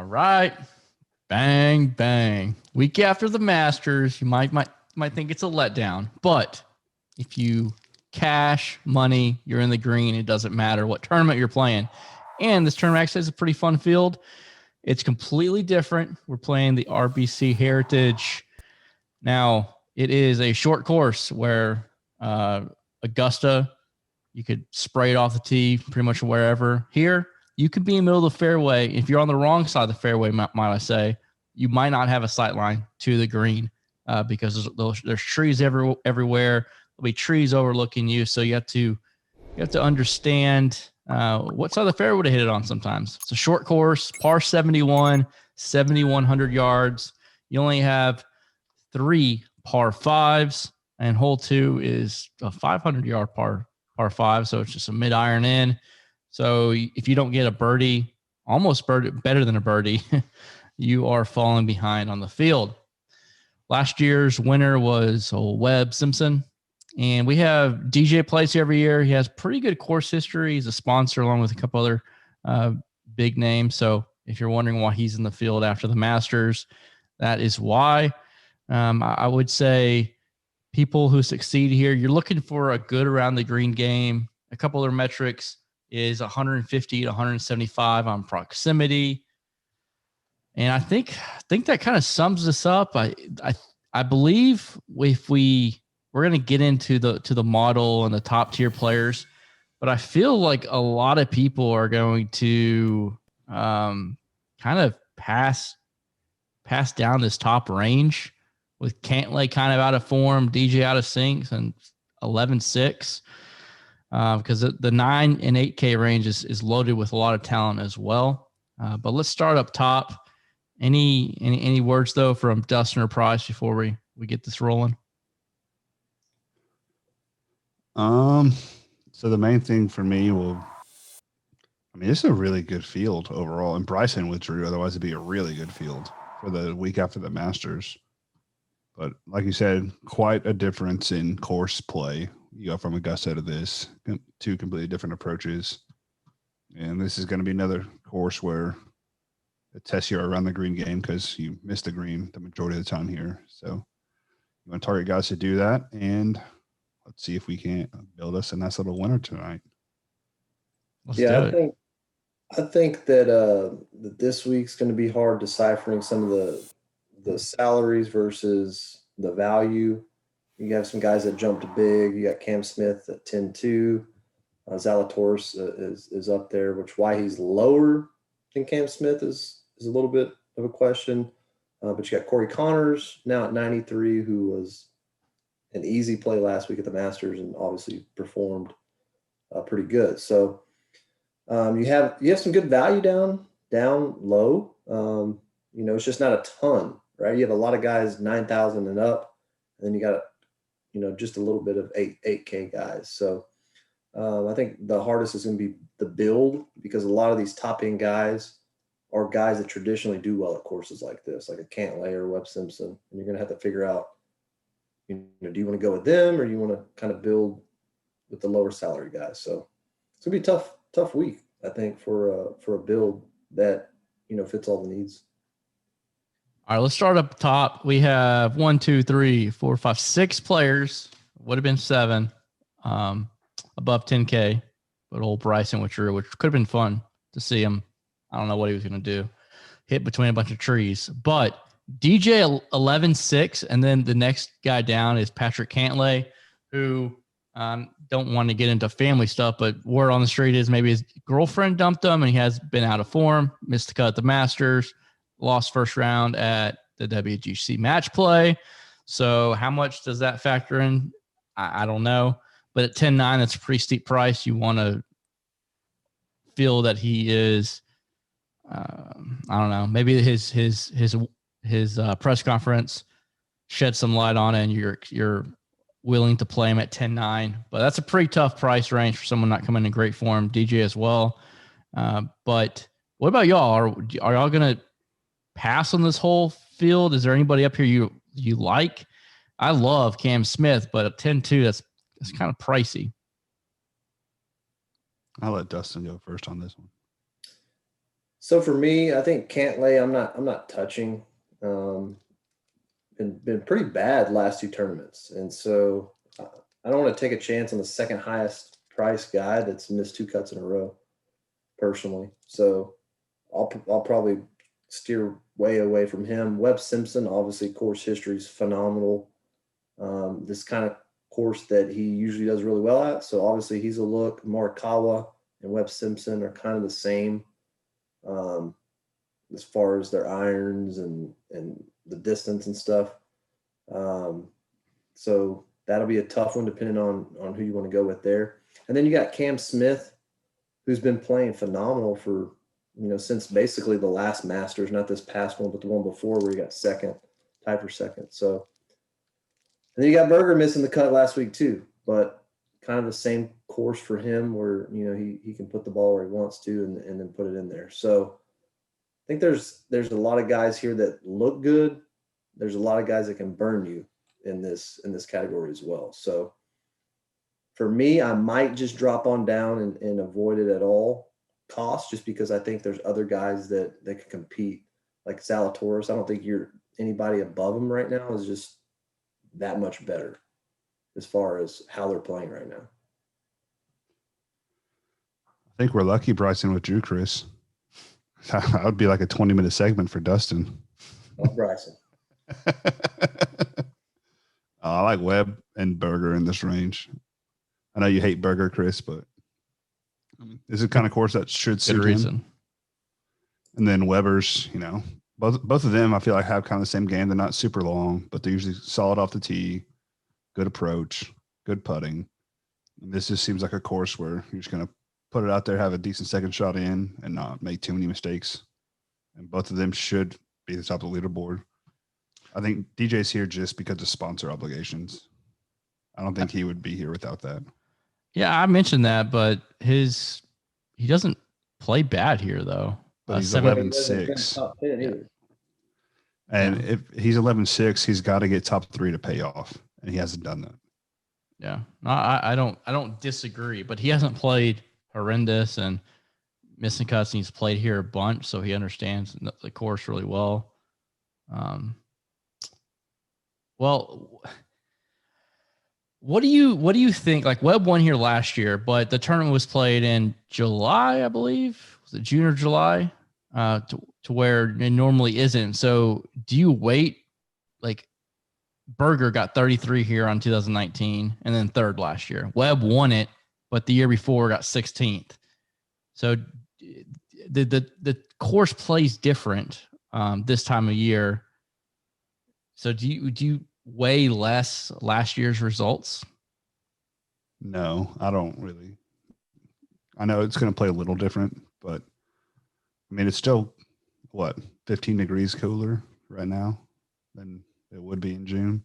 right. Bang, bang. Week after the Masters, you might think it's a letdown. But if you cash money, you're in the green. It doesn't matter what tournament you're playing. And this tournament actually is a pretty fun field. It's completely different. We're playing the RBC Heritage. Now, it is a short course where Augusta, you could spray it off the tee pretty much wherever. Here, you could be in the middle of the fairway. If you're on the wrong side of the fairway, might I say, you might not have a sight line to the green because there's trees everywhere. There'll be trees overlooking you, so you have to understand what side of the fairway to hit it on sometimes. It's a short course, par 71, 7,100 yards. You only have 3 par 5s, and hole 2 is a 500-yard par 5, so it's just a mid-iron in. So if you don't get a birdie, almost birdie, better than a birdie, you are falling behind on the field. Last year's winner was Webb Simpson. And we have DJ plays here every year. He has pretty good course history. He's a sponsor along with a couple other big names. So if you're wondering why he's in the field after the Masters, that is why. I would say people who succeed here, you're looking for a good around the green game. A couple other metrics is 150 to 175 on proximity. And I think that kind of sums this up. I believe if we're going to get into the model and the top tier players, but I feel like a lot of people are going to kind of pass down this top range with Cantley kind of out of form, DJ out of sync, and 11-6 because the 9 and 8K range is loaded with a lot of talent as well. But let's start up top. Any words though from Dustin or Price before we get this rolling? So the main thing for me this is a really good field overall, and Bryson withdrew. Otherwise it'd be a really good field for the week after the Masters. But like you said, quite a difference in course play. You go from Augusta to this, 2 completely different approaches. And this is going to be another course where it tests you around the green game because you missed the green the majority of the time here. So you want to target guys to do that, and let's see if we can't build us a nice little winner tonight. I think that this week's going to be hard deciphering some of the salaries versus the value. You have some guys that jumped big. You got Cam Smith at 10-2. Zalatoris is up there, which why he's lower than Cam Smith is a little bit of a question. But you got Corey Connors now at 93, who was an easy play last week at the Masters and obviously performed pretty good. So you have some good value down low. It's just not a ton, right? You have a lot of guys 9,000 and up, and then you got just a little bit of 8K guys. So I think the hardest is going to be the build, because a lot of these top end guys are guys that traditionally do well at courses like this, like a Cantley or Webb Simpson, and you're going to have to figure out, do you want to go with them, or do you want to kind of build with the lower salary guys? So it's going to be a tough week, I think, for a build that, fits all the needs. All right, let's start up top. We have 1, 2, 3, 4, 5, 6 players. Would have been 7 above 10K, but old Bryson withdrew, which could have been fun to see him. I don't know what he was going to do. Hit between a bunch of trees. But DJ 11-6, and then the next guy down is Patrick Cantley, who don't want to get into family stuff, but word on the street is maybe his girlfriend dumped him, and he has been out of form, missed the cut at the Masters, lost first round at the WGC match play. So how much does that factor in? I don't know. But at 10-9, that's a pretty steep price. You want to feel that he is, I don't know, maybe his press conference shed some light on it, and you're willing to play him at 10-9. But that's a pretty tough price range for someone not coming in great form. DJ as well. But what about y'all? Are y'all going to pass on this whole field? Is there anybody up here you like? I love Cam Smith, but at 10-2, that's kind of pricey. I'll let Dustin go first on this one. So for me, I think Cantley, I'm not touching. Been pretty bad last 2 tournaments, and so I don't want to take a chance on the second highest price guy that's missed 2 cuts in a row, personally. So I'll probably steer way away from him. Webb Simpson, obviously, course history is phenomenal. This kind of course that he usually does really well at. So obviously he's a look. Morikawa and Webb Simpson are kind of the same as far as their irons and the distance and stuff. So that'll be a tough one depending on who you want to go with there. And then you got Cam Smith, who's been playing phenomenal for, since basically the last Masters, not this past one, but the one before where he got tied for second. So, and then you got Berger missing the cut last week too, but kind of the same course for him where, he can put the ball where he wants to and then put it in there. So I think there's a lot of guys here that look good. There's a lot of guys that can burn you in this category as well. So for me, I might just drop on down and avoid it at all costs, just because I think there's other guys that can compete, like Zalatoris. I don't think anybody above him right now is just that much better as far as how they're playing right now. I think we're lucky Bryson withdrew Chris. That would be like a 20-minute segment for Dustin. Oh, Bryson. I like Webb and Berger in this range. I know you hate Berger, Chris, but this is the kind of course that should suit him. And then Weber's, both of them I feel like have kind of the same game. They're not super long, but they're usually solid off the tee, good approach, good putting. And this just seems like a course where you're just going to put it out there, have a decent second shot in, and not make too many mistakes. And both of them should be at the top of the leaderboard. I think DJ's here just because of sponsor obligations. I don't think he would be here without that. Yeah, I mentioned that, but he doesn't play bad here though. But he's 11-6. Yeah. And if he's 11-6, he's got to get top 3 to pay off, and he hasn't done that. Yeah, no, I don't disagree, but he hasn't played horrendous and missing cuts, and he's played here a bunch, so he understands the course really well. Well, what do you think? Like, Webb won here last year, but the tournament was played in July, I believe. Was it June or July? To where it normally isn't. So do you wait? Like, Berger got 33 here on 2019 and then 3rd last year. Webb won it, but the year before got 16th. So the course plays different this time of year. So do you weigh less last year's results? No, I don't really. I know it's going to play a little different, but I mean, it's still 15 degrees cooler right now than it would be in June.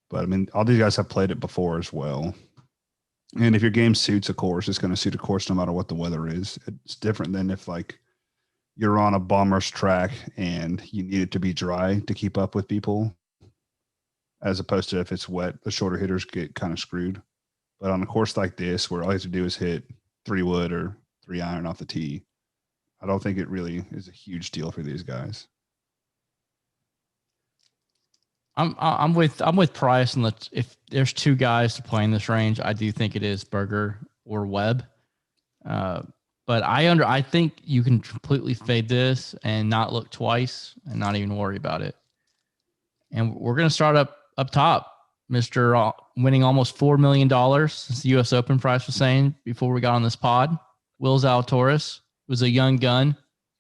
But I mean, all these guys have played it before as well. And if your game suits a course, it's going to suit a course no matter what the weather is. It's different than if you're on a bomber's track and you need it to be dry to keep up with people, as opposed to if it's wet, the shorter hitters get kind of screwed. But on a course like this, where all you have to do is hit 3 wood or 3 iron off the tee, I don't think it really is a huge deal for these guys. I'm with Price, and if there's 2 guys to play in this range, I do think it is Berger or Webb. But I think you can completely fade this and not look twice and not even worry about it. And we're going to start up top. Mr. Winning almost $4 million since the U.S. Open, Price was saying before we got on this pod. Will Zalatoris was a young gun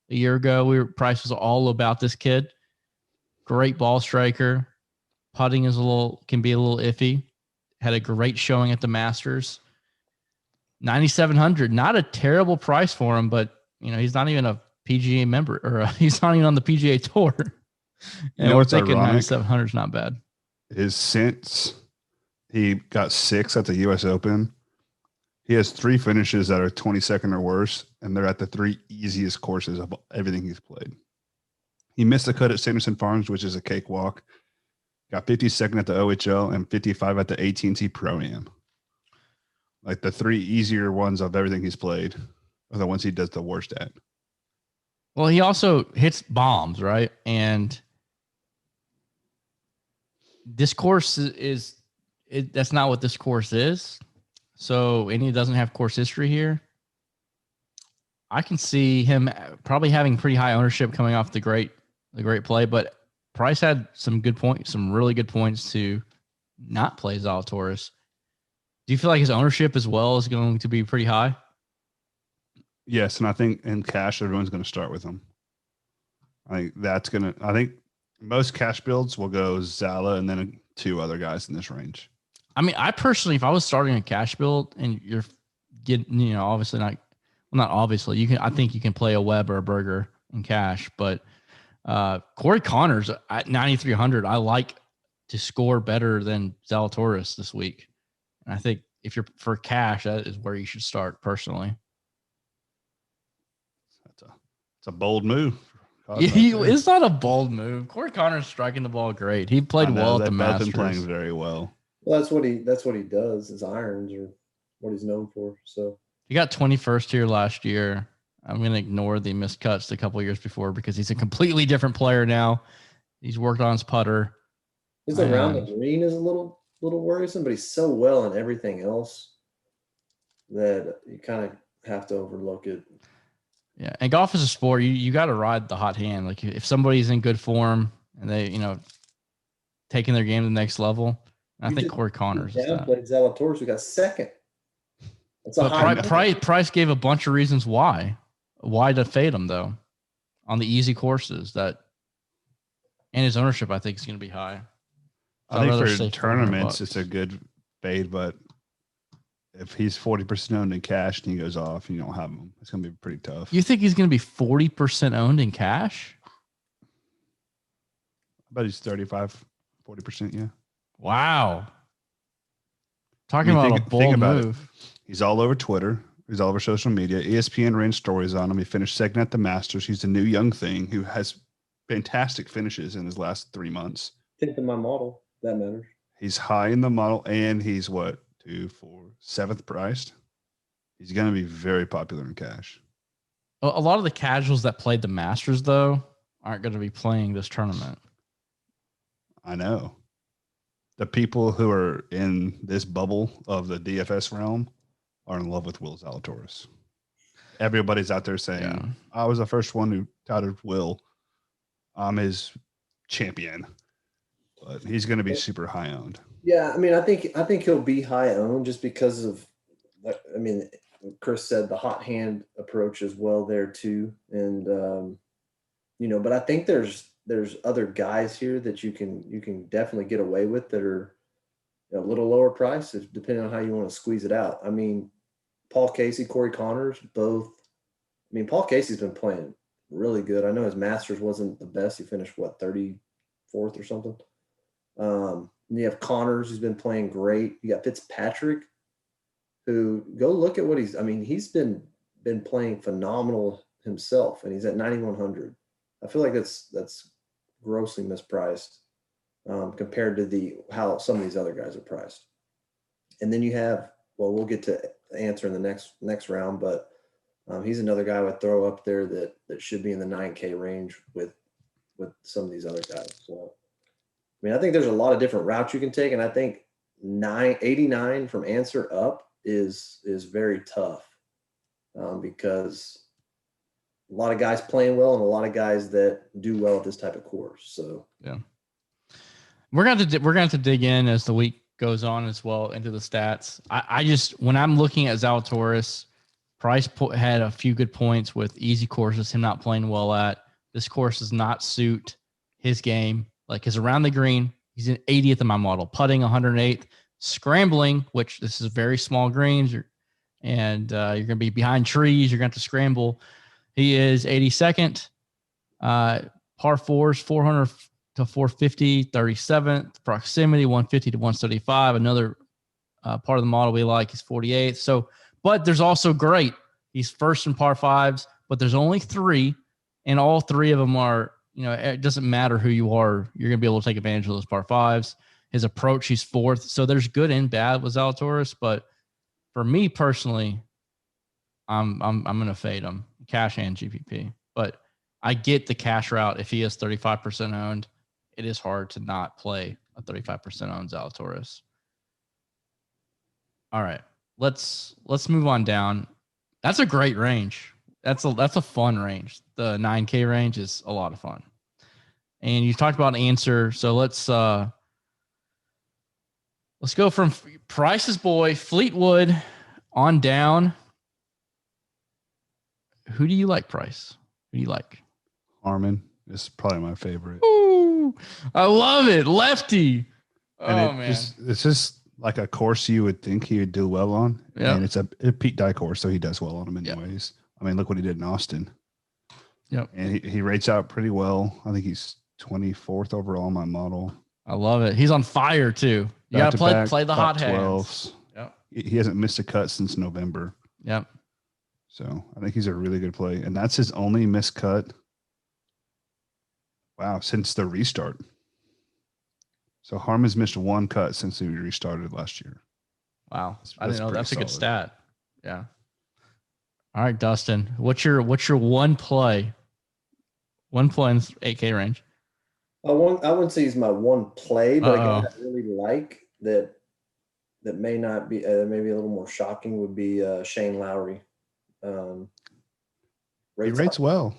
a year ago. Price was all about this kid. Great ball striker. Putting can be a little iffy. Had a great showing at the Masters. 9,700, not a terrible price for him, but he's not even a PGA member, or he's not even on the PGA Tour. And we're thinking 9,700 is not bad. Is since he got 6 at the U.S. Open, he has 3 finishes that are 22nd or worse, and they're at the 3 easiest courses of everything he's played. He missed the cut at Sanderson Farms, which is a cakewalk. Got 52nd at the OHL and 55 at the AT&T Pro-Am. Like, the 3 easier ones of everything he's played are the ones he does the worst at. Well, he also hits bombs, right? And this course that's not what this course is. So, and he doesn't have course history here. I can see him probably having pretty high ownership coming off the great play, but Price had some really good points to not play Zalatoris. Do you feel like his ownership as well is going to be pretty high? Yes, and I think in cash, everyone's going to start with him. I think most cash builds will go Zala and then 2 other guys in this range. I mean, I personally, if I was starting a cash build and you're getting, obviously not obviously, I think you can play a Webb or a Berger in cash, but Corey Connors at 9,300, I like to score better than Zalatoris this week. And I think if you're for cash, that is where you should start personally. It's a bold move. It's not a bold move. Corey Connors striking the ball great. He played well at the Masters. Playing very well. Well, that's what he does. His irons are what he's known for. So he got 21st here last year. I'm going to ignore the missed cuts a couple of years before because he's a completely different player now. He's worked on his putter. His around the green is a little worrisome, but he's so well in everything else that you kind of have to overlook it. Yeah, and golf is a sport. You got to ride the hot hand. Like if somebody's in good form and they, taking their game to the next level, I think Corey Connors is that. Downplayed Zalatoris, who got second. That's a high Price gave a bunch of reasons why to fade him though, on the easy courses and his ownership I think is going to be high. So I think for tournaments it's a good fade, but if he's 40% owned in cash and he goes off and you don't have him, it's going to be pretty tough. You think he's going to be 40% owned in cash? I bet he's 35, 40%, yeah. Wow. Talking about a bold move. He's all over Twitter. He's all over social media. ESPN ran stories on him. He finished second at the Masters. He's a new young thing who has fantastic finishes in his last 3 months. 10th in my model. That matters. He's high in the model, and he's 7th priced. He's going to be very popular in cash. A lot of the casuals that played the Masters, though, aren't going to be playing this tournament. I know. The people who are in this bubble of the DFS realm are in love with Will Zalatoris. Everybody's out there saying, I was the first one who touted Will. I'm his champion. But he's going to be super high owned. Yeah, I mean, I think he'll be high owned just because of, Chris said the hot hand approach as well there too, and but I think there's other guys here that you can definitely get away with that are a little lower price, depending on how you want to squeeze it out. I mean, Paul Casey, Corey Connors, both. I mean, Paul Casey's been playing really good. I know his Masters wasn't the best. He finished 34th or something. And you have Connors, who's been playing great. You got Fitzpatrick, who go look at what he's been playing phenomenal himself, and he's at 9,100. I feel like that's grossly mispriced compared to how some of these other guys are priced. And then you have, we'll get to answer in the next round, but he's another guy I would throw up there that should be in the 9K range with some of these other guys. So, I mean, I think there's a lot of different routes you can take, and I think 89 from answer up is very tough because a lot of guys playing well and a lot of guys that do well at this type of course. So yeah, we're going to dig in as the week goes on as well into the stats. I just, when I'm looking at Zalatoris, Price had a few good points with easy courses, him not playing well at. This course does not suit his game. Like his around the green, he's in 80th in my model, putting 108th, scrambling, which this is very small greens, you're going to be behind trees. You're going to have to scramble. He is 82nd, par fours, 400 to 450, 37th, proximity, 150 to 135. Another part of the model we like is 48th. So, but there's also great. He's first in par fives, but there's only 3, and all 3 of them are, it doesn't matter who you are. You're going to be able to take advantage of those par fives. His approach, he's 4th. So there's good and bad with Zalatoris, but for me personally, I'm going to fade him, cash and GPP. But I get the cash route. If he is 35% owned, it is hard to not play a 35% owned Zalatoris. All right, let's move on down. That's a great range. That's a fun range. The 9K range is a lot of fun. And you talked about answer, so let's go from Price's boy Fleetwood on down. Who do you like, Price? Who do you like? Harmon is probably my favorite. Ooh, I love it, lefty. And it's just like a course you would think he would do well on. Yep. And it's a Pete Dye course, so he does well on them anyways. Yep. I mean, look what he did in Austin. Yep. And he rates out pretty well. I think he's 24th overall in my model. I love it. He's on fire too. You got to play the hot hands. 12s. Yep. He hasn't missed a cut since November. Yep. So I think he's a really good play. And that's his only missed cut. Wow, since the restart. So Harmon's missed one cut since he restarted last year. Wow. That's I didn't know. That's a good solid. stat. Yeah. All right, Dustin. What's your one play? One play in 8K range. I wouldn't say he's my one play, but a guy I really like that may not be maybe a little more shocking would be Shane Lowry. He rates well.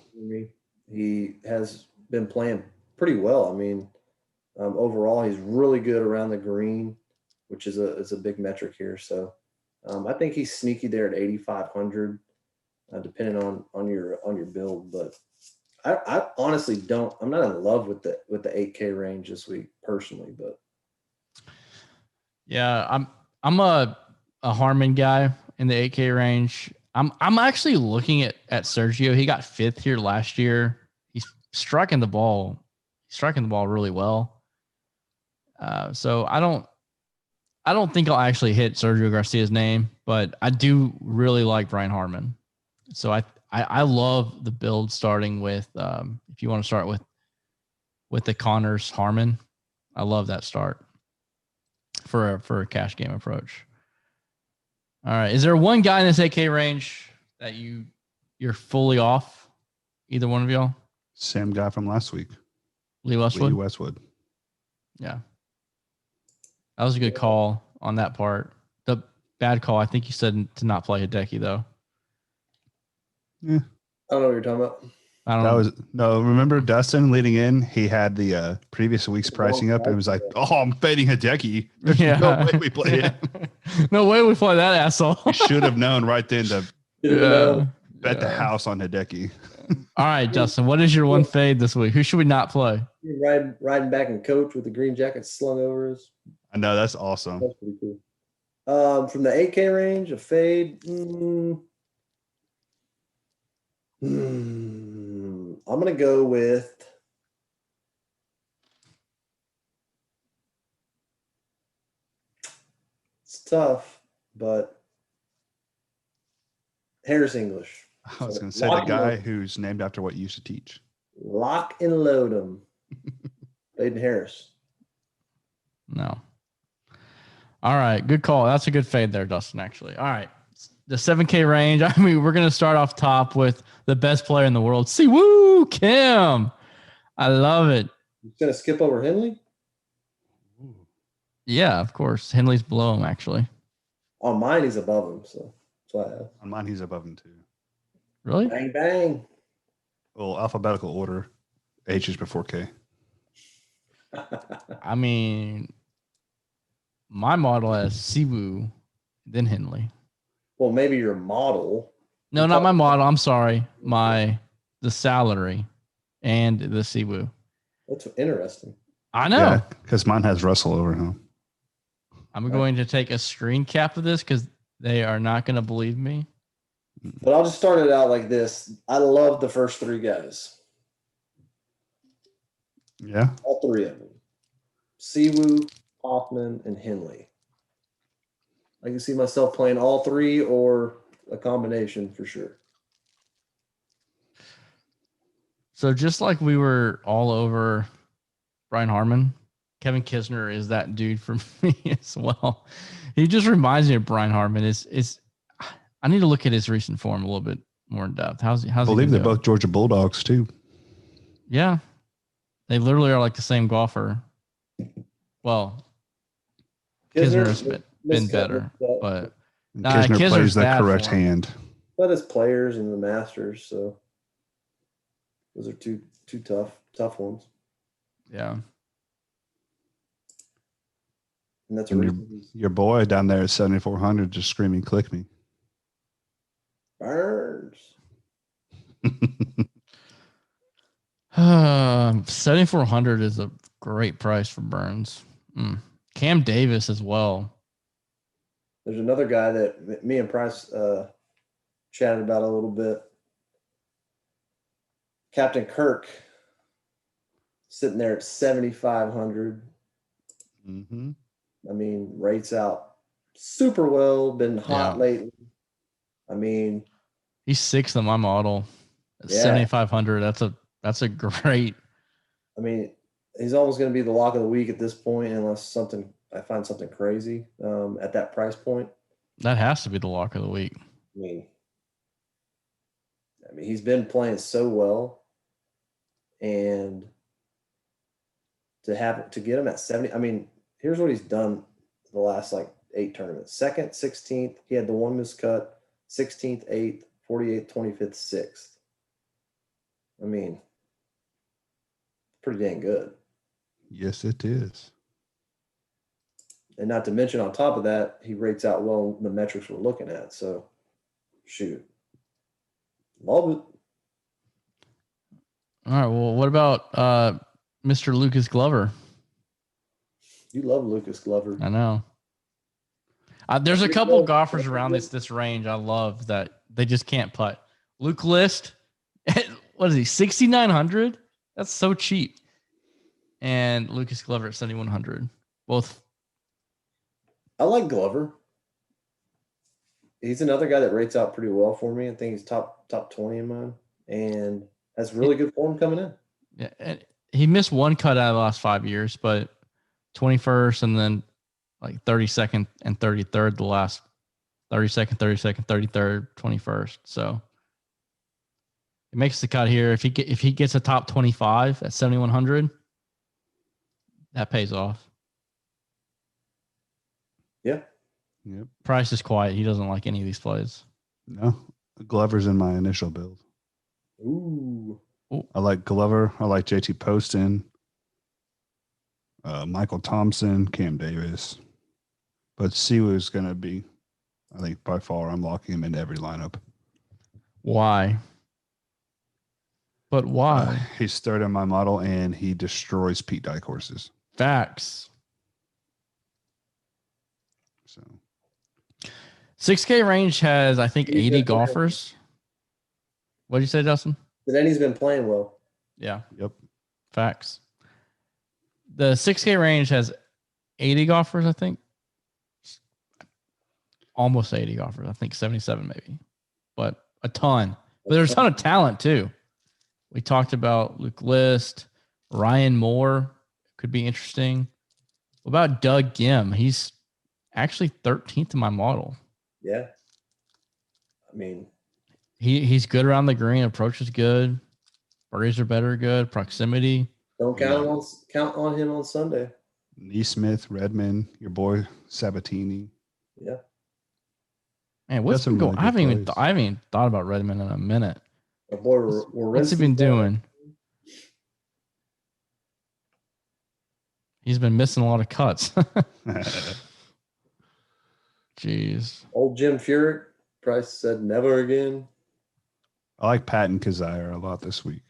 He has been playing pretty well. I mean, overall, he's really good around the green, which is a big metric here. So I think he's sneaky there at 8,500, depending on your build. But I honestly I'm not in love with the 8K range this week personally. But yeah, I'm a Harmon guy in the 8K range. I'm actually looking at Sergio. He got 5th here last year. He's striking the ball really well. So I don't think I'll actually hit Sergio Garcia's name, but I do really like Brian Harmon. So I love the build starting with if you want to start with the Connors Harmon. I love that start for a cash game approach. All right. Is there one guy in this 8K range that you're fully off? Either one of y'all? Same guy from last week. Lee Westwood? Lee Westwood. Yeah. That was a good call on that part. The bad call, I think you said to not play Hideki, though. Yeah. I don't know what you're talking about. I don't know. Remember Dustin leading in? He had the previous week's pricing up and was like, "Oh, I'm fading Hideki. There's no way we play it. No way we play that asshole." We should have known right then to bet the house on Hideki. All right, Justin, what is your one fade this week? Who should we not play? You're riding back in coach with the green jacket slung over us. I know, that's awesome. That's pretty cool. From the 8K range, a fade. I'm going to go with it's tough, but Harris English. I was going to say the guy who's named after what you used to teach. Lock and load him. Aiden Harris. No. All right. Good call. That's a good fade there, Dustin, actually. All right. The 7K range. I mean, we're going to start off top with the best player in the world. Siwoo Kim. I love it. He's going to skip over Henley? Yeah, of course. Henley's below him, actually. On mine, he's above him. So that's why I have. On mine, he's above him, too. Really? Bang, bang. Well, alphabetical order. H is before K. I mean, my model has Siwoo, then Henley. Well, maybe your model. No, not my model. I'm sorry. The salary and the Siwoo. That's interesting. I know. Yeah, because mine has Russell over him. I'm going to take a screen cap of this because they are not going to believe me. But I'll just start it out like this. I love the first three guys. Yeah. All three of them. Siwoo, Hoffman, and Henley. I can see myself playing all three or a combination for sure. So just like we were all over Brian Harmon, Kevin Kisner is that dude for me as well. He just reminds me of Brian Harmon. I need to look at his recent form a little bit more in depth. How's he? I believe they're both Georgia Bulldogs too. Yeah. They literally are like the same golfer. Well, Kisner's been better, but And Nah, Kisner Kisner's plays the bad correct for him. hand. But as players in the Masters, so those are two tough ones. yeah. And that's a And reason your boy down there at 7,400 just screaming, "Click me." Burns. 7,400 is a great price for Burns. Cam Davis as well. There's another guy that me and Price chatted about a little bit. Captain Kirk sitting there at 7,500. Mm-hmm. I mean, rates out super well, been hot lately. I mean, he's sixth in my model. At 7,500. That's a great. I mean, he's almost going to be the lock of the week at this point, unless I find something crazy at that price point. That has to be the lock of the week. I mean, he's been playing so well, and to get him at 70. I mean, here's what he's done the last like 8 tournaments: 2nd, 16th. He had the one miscut. 16th, 8th, 48th, 25th, 6th. I mean, pretty dang good. Yes, it is. And not to mention, on top of that, he rates out well the metrics we're looking at. So, shoot. Love it. All right. Well, what about Mr. Lucas Glover? You love Lucas Glover. I know. There's a couple golfers around this range I love that they just can't putt. Luke List, what is he, 6,900? That's so cheap. And Lucas Glover at 7,100. Both. I like Glover. He's another guy that rates out pretty well for me. I think he's top 20 in mine, and has really good form coming in. Yeah, and he missed one cut out of the last 5 years, but 21st and then like 32nd and 33rd the last 32nd, 32nd, 33rd, 21st. So it makes the cut here. If he gets a top 25 at 7,100, that pays off. Yeah. Yep. Price is quiet. He doesn't like any of these plays. No, Glover's in my initial build. Ooh. I like Glover. I like JT Poston, Michael Thompson, Cam Davis. But Siwoo is going to be, I think by far, I'm locking him into every lineup. Why? But why? He's third in my model, and he destroys Pete Dye courses. Facts. So 6K range has, I think, 80 golfers. What did you say, Dustin? But then he's been playing well. Yeah. Yep. Facts. The 6K range has 80 golfers, I think. Almost 80 golfers. I think 77 maybe. But a ton. But there's a ton of talent too. We talked about Luke List, Ryan Moore could be interesting. What about Doug Gim? He's actually 13th in my model. Yeah. I mean, he's good around the green. Approach is good. Birdies are better, good. Proximity. Don't count on him on Sunday. Neesmith, Redmond, your boy Sabatini. Yeah. Man, what's been going? I haven't even thought about Redmond in a minute. Our boy, what's he been doing? He's been missing a lot of cuts. Jeez. Old Jim Furyk. Price said never again. I like Patton Kazire a lot this week.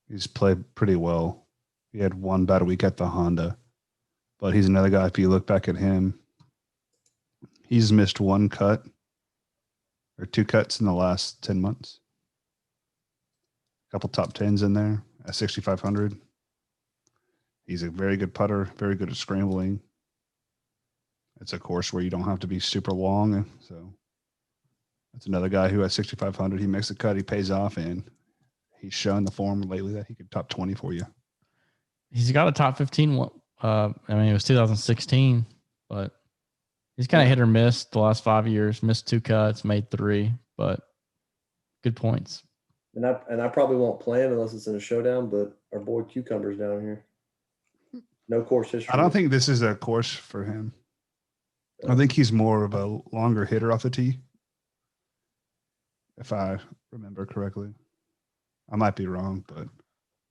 He's played pretty well. He had one bad week at the Honda, but he's another guy. If you look back at him, he's missed one cut or two cuts in the last 10 months. A couple top 10s in there at 6,500. He's a very good putter, very good at scrambling. It's a course where you don't have to be super long. So that's another guy who at 6,500, he makes a cut, he pays off, and he's shown the form lately that he could top 20 for you. He's got a top 15 one. I mean, it was 2016, but he's kind of hit or miss the last 5 years. Missed 2 cuts, made 3, but good points. And I probably won't play him unless it's in a showdown, but our boy Cucumber's down here. No course history. I don't think this is a course for him. I think he's more of a longer hitter off the tee, if I remember correctly. I might be wrong, but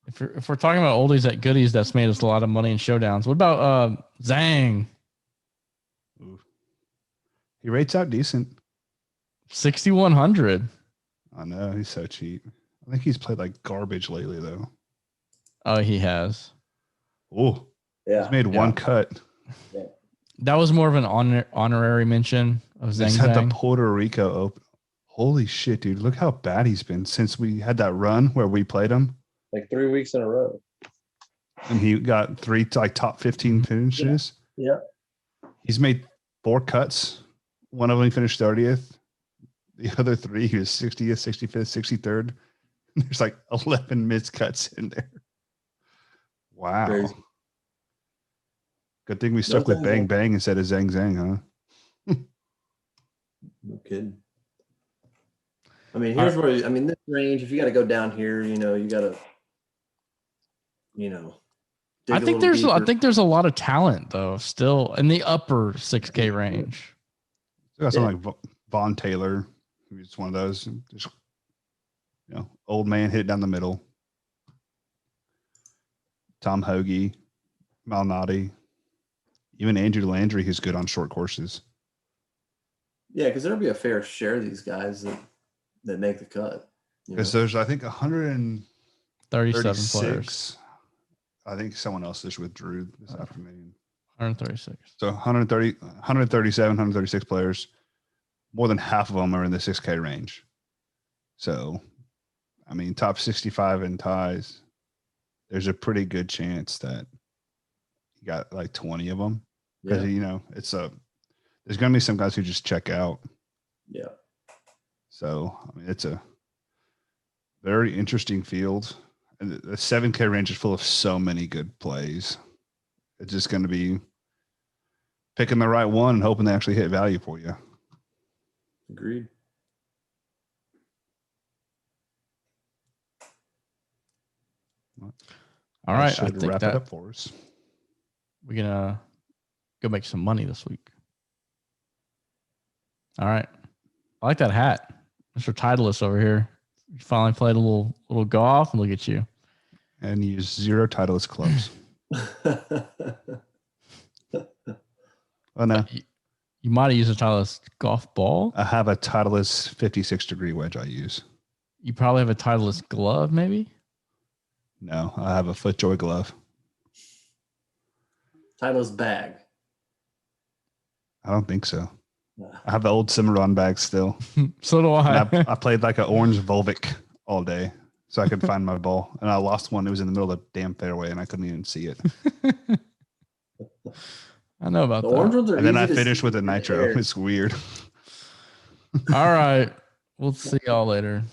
If we're talking about oldies at goodies, that's made us a lot of money in showdowns. What about Zhang? ooh, he rates out decent. 6,100. I know, he's so cheap. I think he's played like garbage lately, though. Oh, he has. Oh, Yeah. he's made one cut. Yeah. That was more of an honorary mention of Zhang. He's had the Zhang. Puerto Rico Open. Holy shit, dude. Look how bad he's been since we had that run where we played him. Like 3 weeks in a row. And he got 3 like top 15 finishes. Yeah. He's made 4 cuts. One of them he finished 30th. The other 3, he was 60th, 65th, 63rd. There's like 11 missed cuts in there. Wow. Crazy. Good thing we stuck with Zhang, Bang Bang instead of Zhang Zhang, huh? No kidding. I mean, here's where this range. If you got to go down here, you got to, dig I a think little I deeper. think there's a lot of talent though, still in the upper 6K range. So got something like Vaughn Taylor, who's one of those. Just, old man hit it down the middle. Tom Hoagie, Malnati, even Andrew Landry, who's good on short courses. Yeah, because there'll be a fair share of these guys that make the cut. Because there's, I think, 37 players. I think someone else just withdrew this afternoon. 136. So 137, 136 players. More than half of them are in the 6K range. So, I mean, top 65 in ties. There's a pretty good chance that you got like 20 of them. Because, there's going to be some guys who just check out. Yeah. So, I mean, it's a very interesting field. And the 7K range is full of so many good plays. It's just going to be picking the right one and hoping they actually hit value for you. Agreed. All right, I should think wrap it up for us. We're gonna go make some money this week. All right, I like that hat, Mr. Titleist over here. You finally played a little golf, and look at you. And use 0 Titleist clubs. Oh no, you might have used a Titleist golf ball. I have a Titleist 56-degree wedge I use. You probably have a Titleist glove, maybe. No, I have a FootJoy glove. Titleist bag. I don't think so. I have the old Cimarron bag still. So do I. I played like an orange Volvic all day so I could find my ball. And I lost one. It was in the middle of the damn fairway and I couldn't even see it. I know about The that. orange ones are And then easy I to finished see with a in the nitro. air. It's weird. All right. We'll see y'all later.